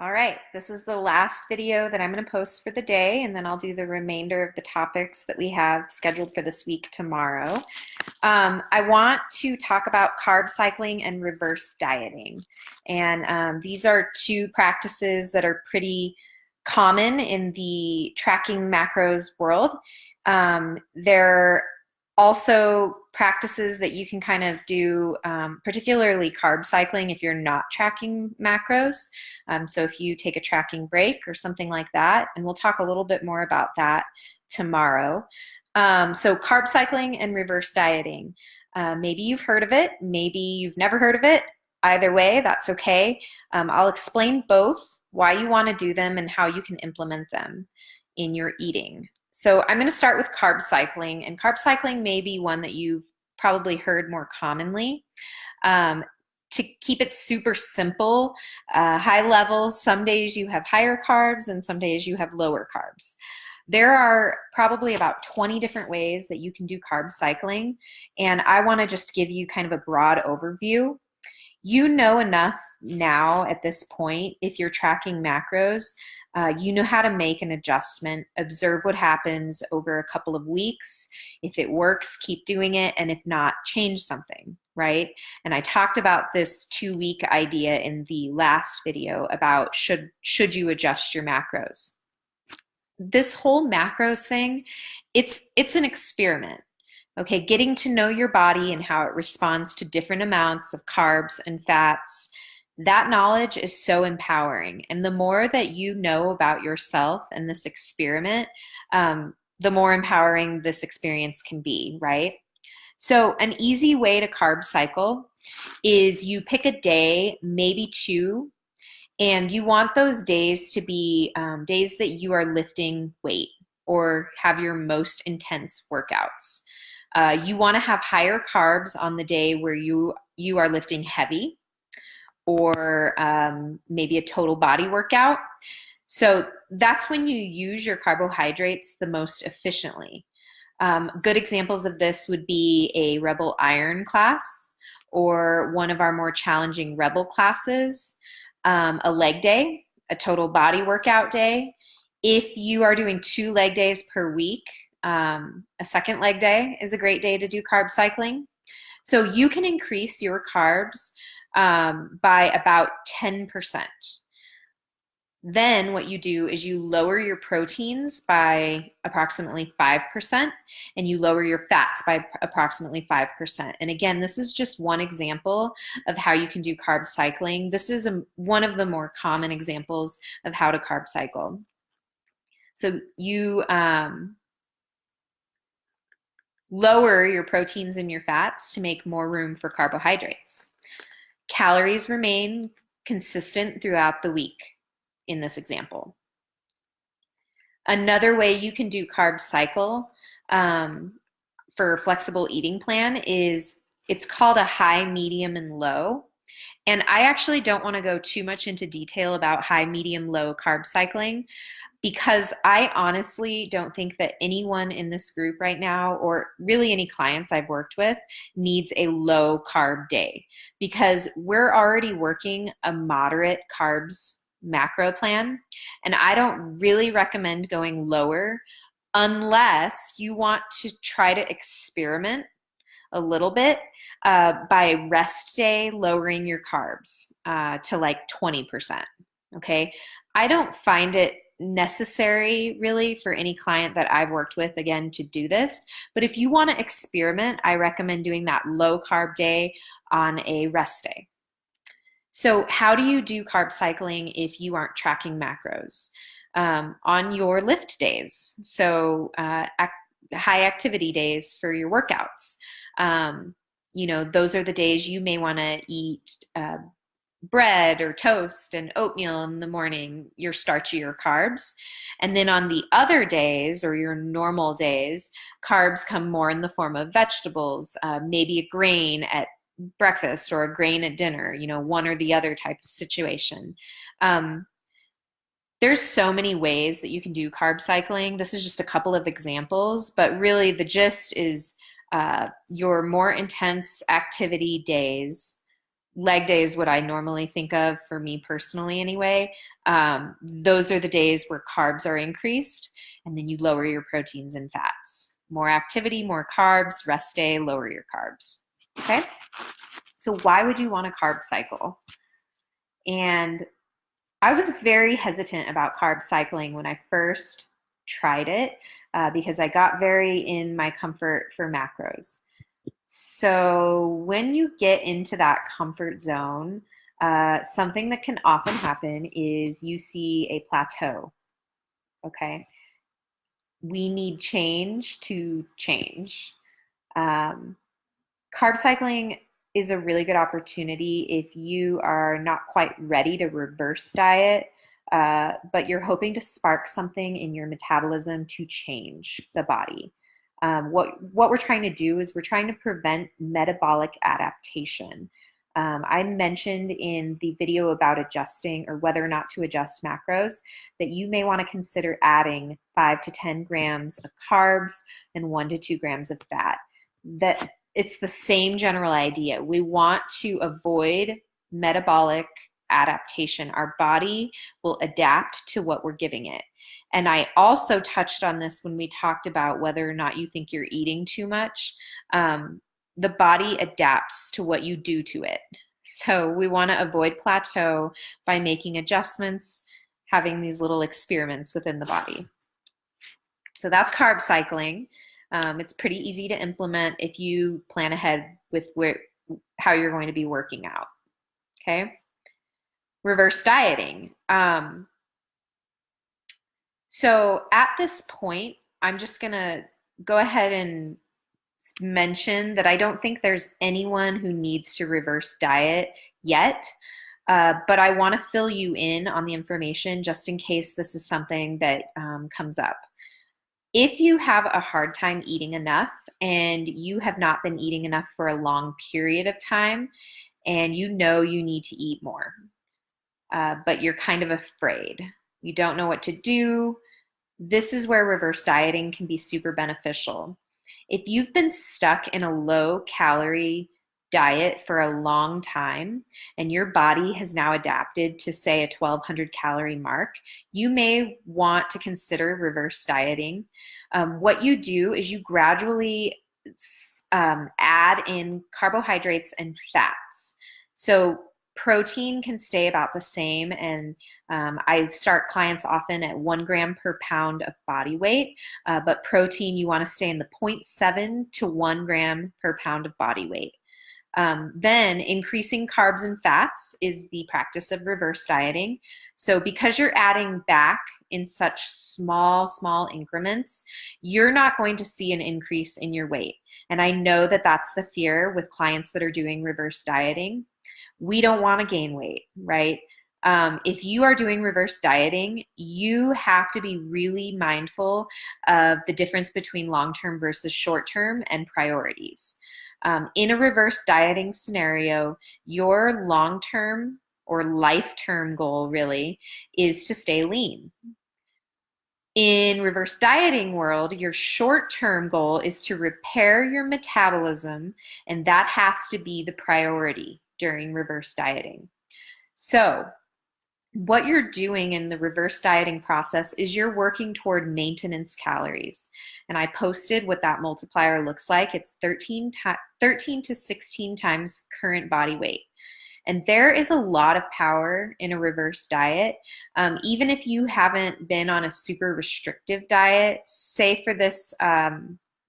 All right, this is the last video that I'm going to post for the day, and then I'll do the remainder of the topics that we have scheduled for this week tomorrow. I want to talk about carb cycling and reverse dieting. And these are two practices that are pretty common in the tracking macros world. They're also practices that you can kind of do, particularly carb cycling if you're not tracking macros. So if you take a tracking break or something like that, and we'll talk a little bit more about that tomorrow. So carb cycling and reverse dieting. Maybe you've heard of it, maybe you've never heard of it. Either way, that's okay. I'll explain both, why you want to do them and how you can implement them in your eating. So I'm going to start with carb cycling, and carb cycling may be one that you've probably heard more commonly. To keep it super simple, high level, some days you have higher carbs and some days you have lower carbs. There are probably about 20 different ways that you can do carb cycling, and I want to just give you kind of a broad overview. You know enough now at this point, if you're tracking macros, you know how to make an adjustment, observe what happens over a couple of weeks. If it works, keep doing it, and if not, change something, right? And I talked about this 2-week idea in the last video about should you adjust your macros. This whole macros thing, it's an experiment. Okay, getting to know your body and how it responds to different amounts of carbs and fats, that knowledge is so empowering. And the more that you know about yourself and this experiment, the more empowering this experience can be, right? So an easy way to carb cycle is you pick a day, maybe two, and you want those days to be days that you are lifting weight or have your most intense workouts. You want to have higher carbs on the day where you are lifting heavy or maybe a total body workout. So that's when you use your carbohydrates the most efficiently. Good examples of this would be a Rebel Iron class or one of our more challenging Rebel classes, a leg day, a total body workout day. If you are doing 2 leg days per week, a second leg day is a great day to do carb cycling. So you can increase your carbs by about 10%. Then what you do is you lower your proteins by approximately 5% and you lower your fats by approximately 5%. And again, this is just one example of how you can do carb cycling. This is one of the more common examples of how to carb cycle. So you lower your proteins and your fats to make more room for carbohydrates. Calories remain consistent throughout the week in this example. Another way you can do carb cycle for a flexible eating plan is it's called a high, medium, and low. And I actually don't want to go too much into detail about high, medium, low carb cycling, because I honestly don't think that anyone in this group right now, or really any clients I've worked with, needs a low carb day, because we're already working a moderate carbs macro plan, and I don't really recommend going lower unless you want to try to experiment a little bit by rest day lowering your carbs to like 20%. Okay, I don't find it necessary really for any client that I've worked with, again, to do this. But if you want to experiment, I recommend doing that low carb day on a rest day. So how do you do carb cycling if you aren't tracking macros? On your lift days, so high activity days for your workouts. Those are the days you may want to eat bread or toast and oatmeal in the morning, your starchier carbs. And then on the other days, or your normal days, carbs come more in the form of vegetables, maybe a grain at breakfast or a grain at dinner, one or the other type of situation. There's so many ways that you can do carb cycling. This is just a couple of examples, but really the gist is your more intense activity days leg day is what I normally think of for me personally anyway. Those are the days where carbs are increased, and then you lower your proteins and fats. More activity, more carbs, rest day, lower your carbs. Okay? So why would you want a carb cycle? And I was very hesitant about carb cycling when I first tried it because I got very in my comfort for macros. So when you get into that comfort zone, something that can often happen is you see a plateau. Okay. We need change to change. Um, Carb cycling is a really good opportunity if you are not quite ready to reverse diet, but you're hoping to spark something in your metabolism to change the body. What we're trying to do is we're trying to prevent metabolic adaptation. I mentioned in the video about adjusting or whether or not to adjust macros that you may want to consider adding 5 to 10 grams of carbs and 1 to 2 grams of fat. That it's the same general idea. We want to avoid metabolic adaptation. Our body will adapt to what we're giving it. And I also touched on this when we talked about whether or not you think you're eating too much. The body adapts to what you do to it. So we want to avoid plateau by making adjustments, having these little experiments within the body. So that's carb cycling. It's pretty easy to implement if you plan ahead with how you're going to be working out. Okay. Reverse dieting. So at this point, I'm just going to go ahead and mention that I don't think there's anyone who needs to reverse diet yet, but I want to fill you in on the information just in case this is something that comes up. If you have a hard time eating enough and you have not been eating enough for a long period of time and you know you need to eat more, but you're kind of afraid, you don't know what to do, this is where reverse dieting can be super beneficial. If you've been stuck in a low calorie diet for a long time and your body has now adapted to say a 1200 calorie mark, you may want to consider reverse dieting. What you do is you gradually add in carbohydrates and fats. So protein can stay about the same, and I start clients often at 1 gram per pound of body weight, but protein you want to stay in the 0.7 to 1 gram per pound of body weight. Then increasing carbs and fats is the practice of reverse dieting. So because you're adding back in such small increments, you're not going to see an increase in your weight. And I know that that's the fear with clients that are doing reverse dieting. We don't want to gain weight, right? If you are doing reverse dieting, you have to be really mindful of the difference between long-term versus short-term and priorities. In a reverse dieting scenario, your long-term or life-term goal really is to stay lean. In reverse dieting world, your short-term goal is to repair your metabolism, and that has to be the priority during reverse dieting. So what you're doing in the reverse dieting process is you're working toward maintenance calories. And I posted what that multiplier looks like. It's 13 to 16 times current body weight. And there is a lot of power in a reverse diet. Even if you haven't been on a super restrictive diet, say for this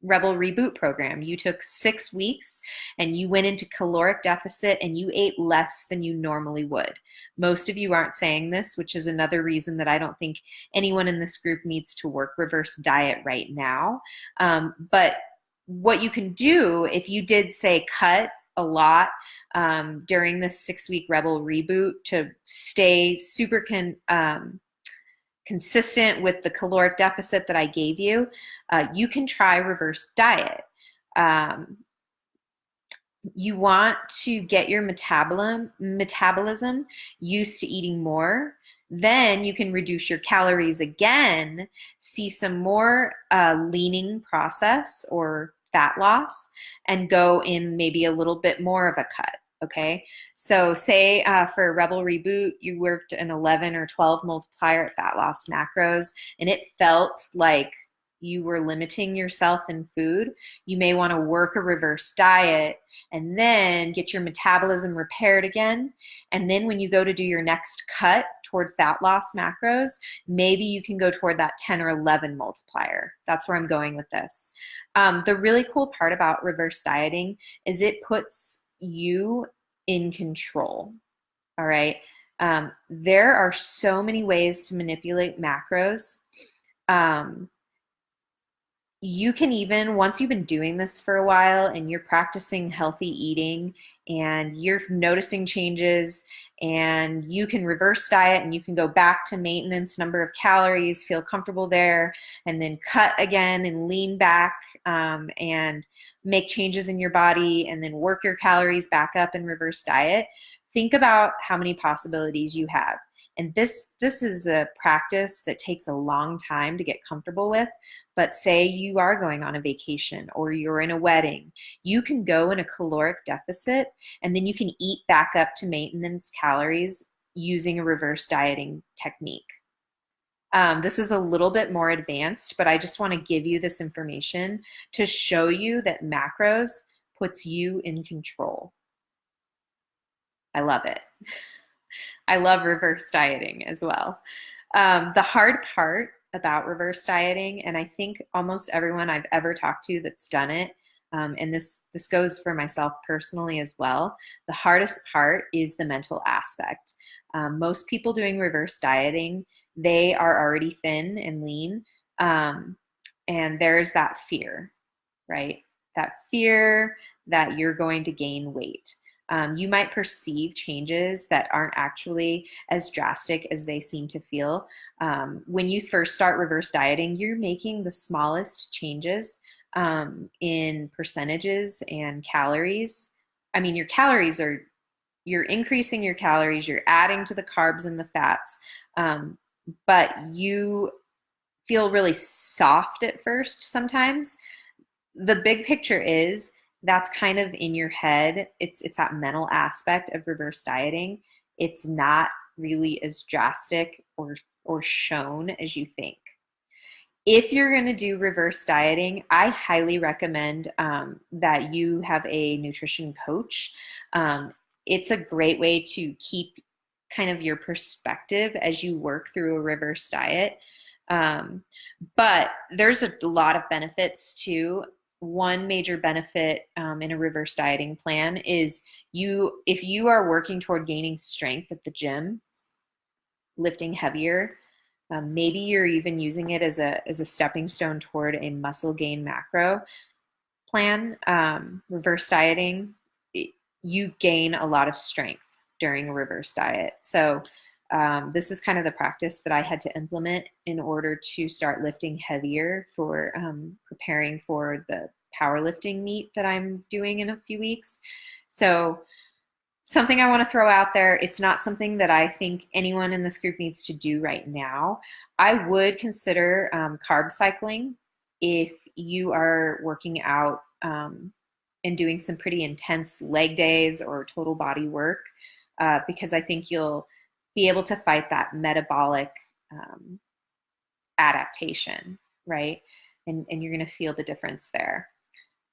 Rebel Reboot program, you took 6 weeks and you went into caloric deficit and you ate less than you normally would. Most of you aren't saying this, which is another reason that I don't think anyone in this group needs to work reverse diet right now. But what you can do if you did say cut a lot during this 6-week Rebel Reboot to stay super consistent with the caloric deficit that I gave you, you can try reverse diet. You want to get your metabolism used to eating more. Then you can reduce your calories again, see some more leaning process or fat loss, and go in maybe a little bit more of a cut. Okay, so say for Rebel Reboot, you worked an 11 or 12 multiplier at fat loss macros, and it felt like you were limiting yourself in food. You may want to work a reverse diet and then get your metabolism repaired again. And then when you go to do your next cut toward fat loss macros, maybe you can go toward that 10 or 11 multiplier. That's where I'm going with this. The really cool part about reverse dieting is it puts you in control. All right. There are so many ways to manipulate macros. You can even, once you've been doing this for a while and you're practicing healthy eating and you're noticing changes, and you can reverse diet and you can go back to maintenance number of calories, feel comfortable there, and then cut again and lean back, and make changes in your body and then work your calories back up and reverse diet. Think about how many possibilities you have. And this is a practice that takes a long time to get comfortable with. But say you are going on a vacation or you're in a wedding, you can go in a caloric deficit and then you can eat back up to maintenance calories using a reverse dieting technique. This is a little bit more advanced, but I just want to give you this information to show you that macros puts you in control. I love it. I love reverse dieting as well. The hard part about reverse dieting, and I think almost everyone I've ever talked to that's done it, and this goes for myself personally as well, the hardest part is the mental aspect. Most people doing reverse dieting, they are already thin and lean, and there's that fear, right? That fear that you're going to gain weight. You might perceive changes that aren't actually as drastic as they seem to feel. When you first start reverse dieting, you're making the smallest changes in percentages and calories. I mean, your calories are, you're increasing your calories, you're adding to the carbs and the fats, but you feel really soft at first sometimes. The big picture is that's kind of in your head. It's that mental aspect of reverse dieting. It's not really as drastic or shown as you think. If you're going to do reverse dieting, I highly recommend that you have a nutrition coach. It's a great way to keep kind of your perspective as you work through a reverse diet. But there's a lot of benefits too. One major benefit in a reverse dieting plan is if you are working toward gaining strength at the gym, lifting heavier, maybe you're even using it as a stepping stone toward a muscle gain macro plan. Reverse dieting, you gain a lot of strength during a reverse diet. So this is kind of the practice that I had to implement in order to start lifting heavier for preparing for the powerlifting meet that I'm doing in a few weeks. So something I want to throw out there, it's not something that I think anyone in this group needs to do right now. I would consider carb cycling if you are working out and doing some pretty intense leg days or total body work, because I think you'll be able to fight that metabolic adaptation, right? And you're going to feel the difference there.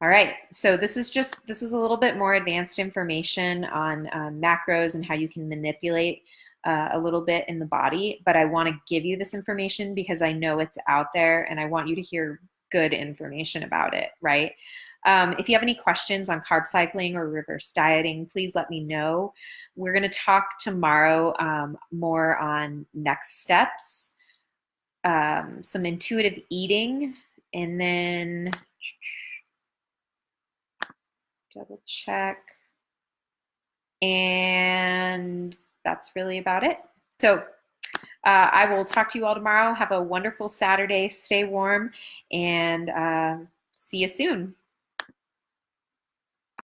All right, so this is a little bit more advanced information on macros and how you can manipulate a little bit in the body, but I want to give you this information because I know it's out there and I want you to hear good information about it, right? If you have any questions on carb cycling or reverse dieting, please let me know. We're going to talk tomorrow more on next steps, some intuitive eating, and then double check. And that's really about it. So I will talk to you all tomorrow. Have a wonderful Saturday. Stay warm and see you soon.